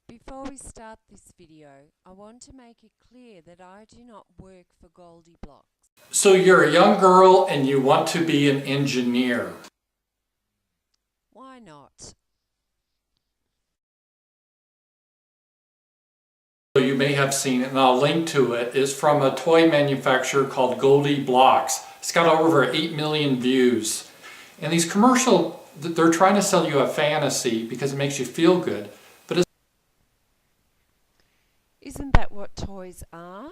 Before we start this video, I want to make it clear that I do not work for Goldieblox. So you're a young girl and you want to be an engineer. Why not? You may have seen it, and I'll link to it. It's from a toy manufacturer called Goldieblox. It's got over 8 million views. And these commercials, they're trying to sell you a fantasy because it makes you feel good. But Isn't that what toys are?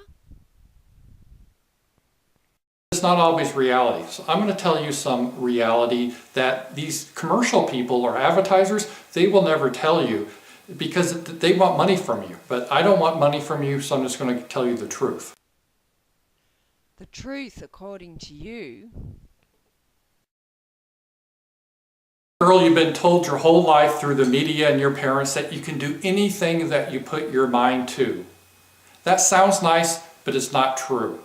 it's not always reality. So I'm going to tell you some reality that these commercial people or advertisers, they will never tell you because they want money from you. But I don't want money from you, so I'm just going to tell you the truth. The truth, according to you. Girl, you've been told your whole life through the media and your parents that you can do anything that you put your mind to. That sounds nice, but it's not true.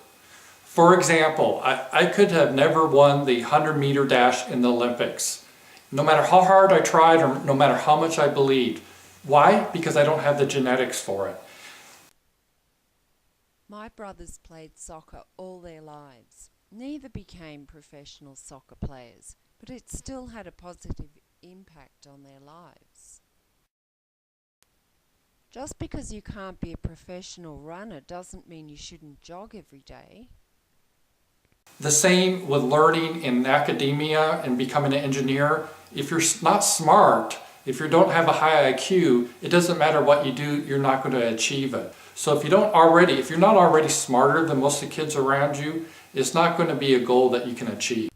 For example, I could have never won the 100-meter dash in the Olympics, no matter how hard I tried or no matter how much I believed. Why? Because I don't have the genetics for it. My brothers played soccer all their lives. Neither became professional soccer players, but it still had a positive impact on their lives. Just because you can't be a professional runner doesn't mean you shouldn't jog every day. The same with learning in academia and becoming an engineer. If you're not smart, if you don't have a high IQ, it doesn't matter what you do, you're not going to achieve it. So if you're not already smarter than most of the kids around you, it's not going to be a goal that you can achieve.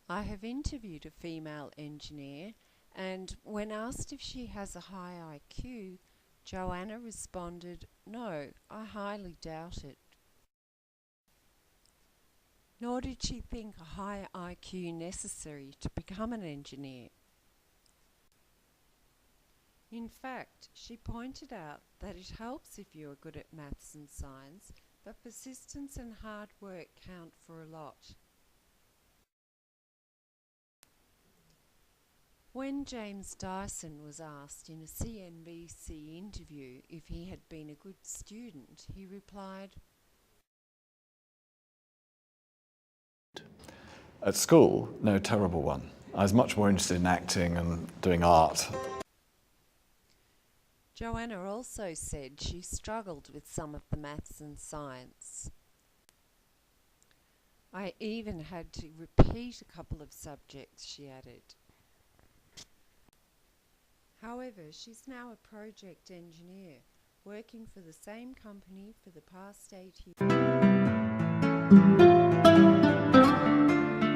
I have interviewed a female engineer, and when asked if she has a high IQ, Joanna responded, "No, I highly doubt it." Nor did she think a high IQ necessary to become an engineer. In fact, she pointed out that it helps if you are good at maths and science, but persistence and hard work count for a lot. When James Dyson was asked in a CNBC interview if he had been a good student, he replied, At school, no, terrible one. I was much more interested in acting and doing art. Joanna also said she struggled with some of the maths and science. I even had to repeat a couple of subjects, she added. However, she's now a project engineer, working for the same company for the past 8 years.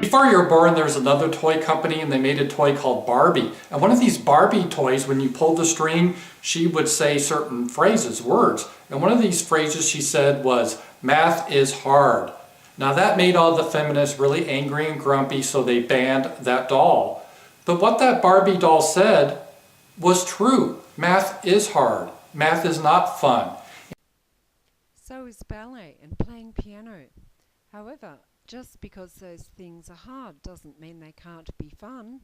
Before you were born, there was another toy company and they made a toy called Barbie. And one of these Barbie toys, when you pulled the string, she would say certain phrases, words. And one of these phrases she said was, "Math is hard." Now that made all the feminists really angry and grumpy, so they banned that doll. But what that Barbie doll said was true. Math is hard. Math is not fun. So is ballet and playing piano. However, just because those things are hard doesn't mean they can't be fun.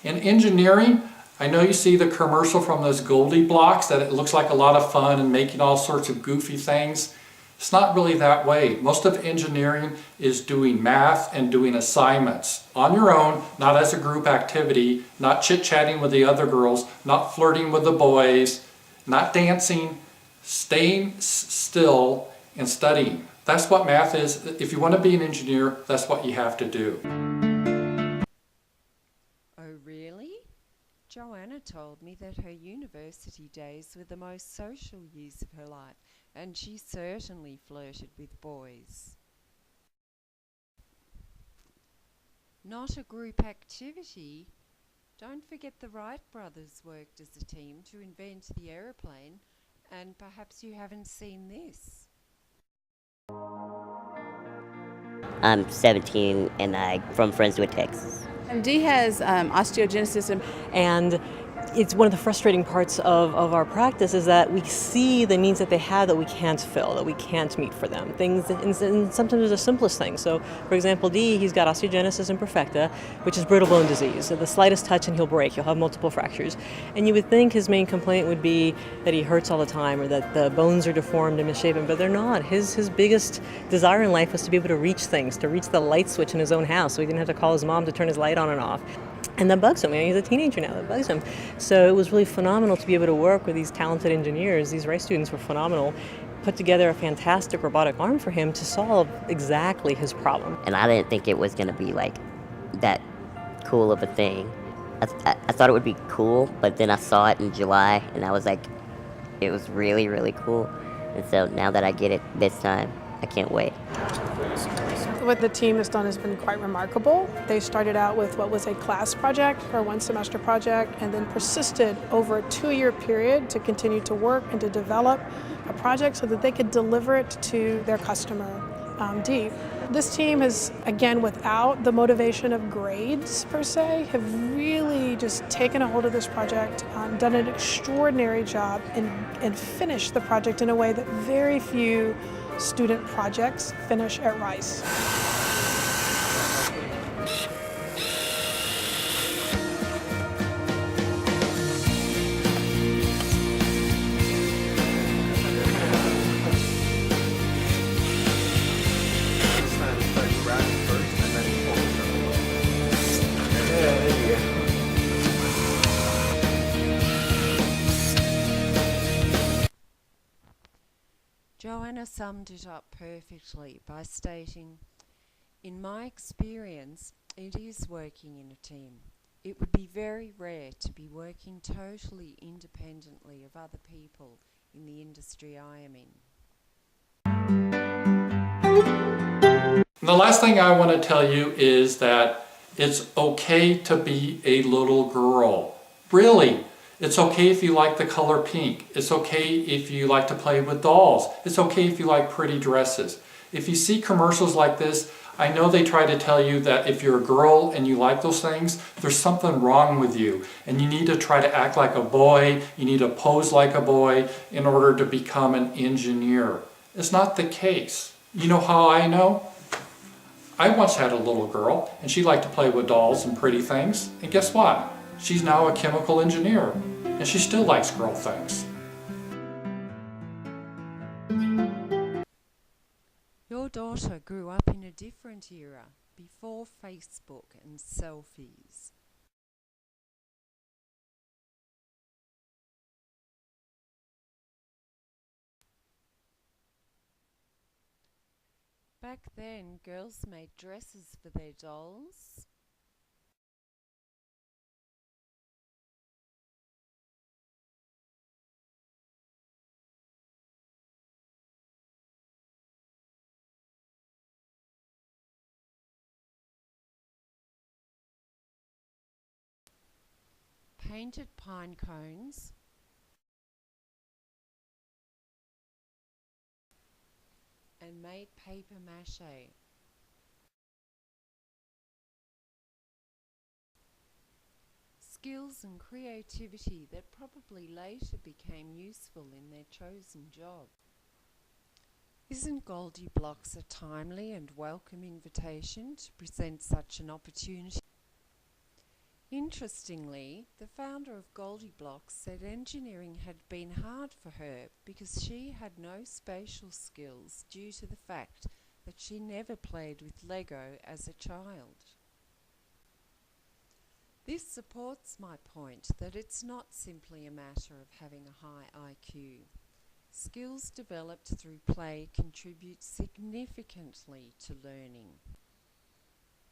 In engineering, I know you see the commercial from those Goldieblox that it looks like a lot of fun and making all sorts of goofy things. It's not really that way. Most of engineering is doing math and doing assignments on your own, not as a group activity, not chit-chatting with the other girls, not flirting with the boys, not dancing, staying still and studying. That's what math is. If you want to be an engineer, that's what you have to do. Oh, really? Joanna told me that her university days were the most social years of her life, and she certainly flirted with boys. Not a group activity? Don't forget the Wright brothers worked as a team to invent the aeroplane, and perhaps you haven't seen this. I'm 17 and I'm from Friendswood, Texas. Dee has osteogenesis, and it's one of the frustrating parts of our practice is that we see the needs that they have that we can't fill, that we can't meet for them. Things, and sometimes they're the simplest things. So, for example, D, he's got osteogenesis imperfecta, which is brittle bone disease. So the slightest touch and he'll break. He'll have multiple fractures. And you would think his main complaint would be that he hurts all the time or that the bones are deformed and misshapen, but they're not. His biggest desire in life was to be able to reach things, to reach the light switch in his own house so he didn't have to call his mom to turn his light on and off. And that bugs him. He's a teenager now. That bugs him. So it was really phenomenal to be able to work with these talented engineers. These Rice students were phenomenal. Put together a fantastic robotic arm for him to solve exactly his problem. And I didn't think it was going to be like that cool of a thing. I thought it would be cool, but then I saw it in July, and I was like, it was really, really cool. And so now that I get it this time, I can't wait. What the team has done has been quite remarkable. They started out with what was a class project or one semester project and then persisted over a 2-year period to continue to work and to develop a project so that they could deliver it to their customer, D. This team has, again, without the motivation of grades per se, have really just taken a hold of this project, done an extraordinary job and finished the project in a way that very few student projects finish at Rice. Joanna summed it up perfectly by stating, "In my experience, it is working in a team. It would be very rare to be working totally independently of other people in the industry I am in." And the last thing I want to tell you is that it's okay to be a little girl. Really. It's okay if you like the color pink. It's okay if you like to play with dolls. It's okay if you like pretty dresses. If you see commercials like this, I know they try to tell you that if you're a girl and you like those things, there's something wrong with you. And you need to try to act like a boy, you need to pose like a boy in order to become an engineer. It's not the case. You know how I know? I once had a little girl and she liked to play with dolls and pretty things. And guess what? She's now a chemical engineer, and she still likes girl things. Your daughter grew up in a different era, before Facebook and selfies. Back then, girls made dresses for their dolls. Painted pine cones, and made paper mache. Skills and creativity that probably later became useful in their chosen job. Isn't Goldieblox a timely and welcome invitation to present such an opportunity? Interestingly, the founder of Goldieblox said engineering had been hard for her because she had no spatial skills due to the fact that she never played with Lego as a child. This supports my point that it's not simply a matter of having a high IQ. Skills developed through play contribute significantly to learning.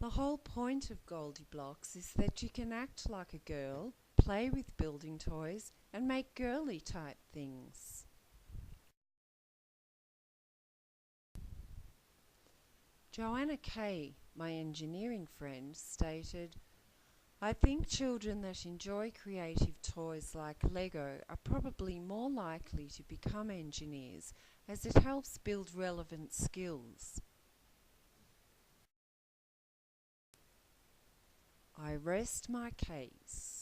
The whole point of Goldieblox is that you can act like a girl, play with building toys, and make girly type things. Joanna Kay, my engineering friend, stated, "I think children that enjoy creative toys like Lego are probably more likely to become engineers as it helps build relevant skills." I rest my case.